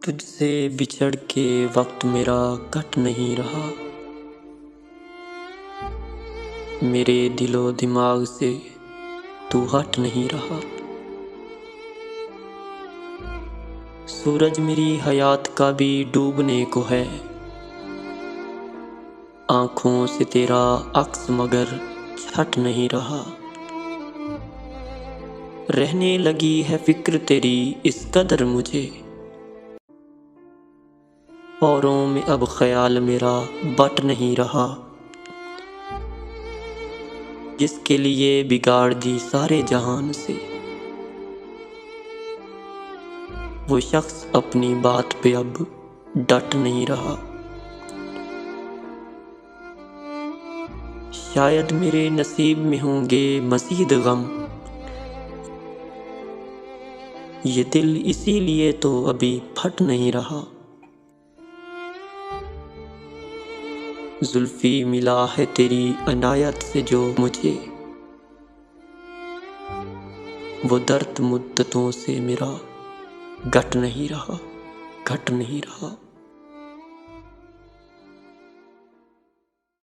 तुझसे बिछड़ के वक्त मेरा कट नहीं रहा। मेरे दिलो दिमाग से तू हट नहीं रहा। सूरज मेरी हयात का भी डूबने को है। आंखों से तेरा अक्स मगर छट नहीं रहा। रहने लगी है फिक्र तेरी इस कदर मुझे। औरों में अब ख्याल मेरा बट नहीं रहा। जिसके लिए बिगाड़ दी सारे जहान से, वो शख्स अपनी बात पे अब डट नहीं रहा। शायद मेरे नसीब में होंगे मज़ीद गम। ये दिल इसीलिए तो अभी फट नहीं रहा। जुल्फी मिला है तेरी अनायत से जो मुझे, वो दर्द मुद्दतों से मेरा घट नहीं रहा।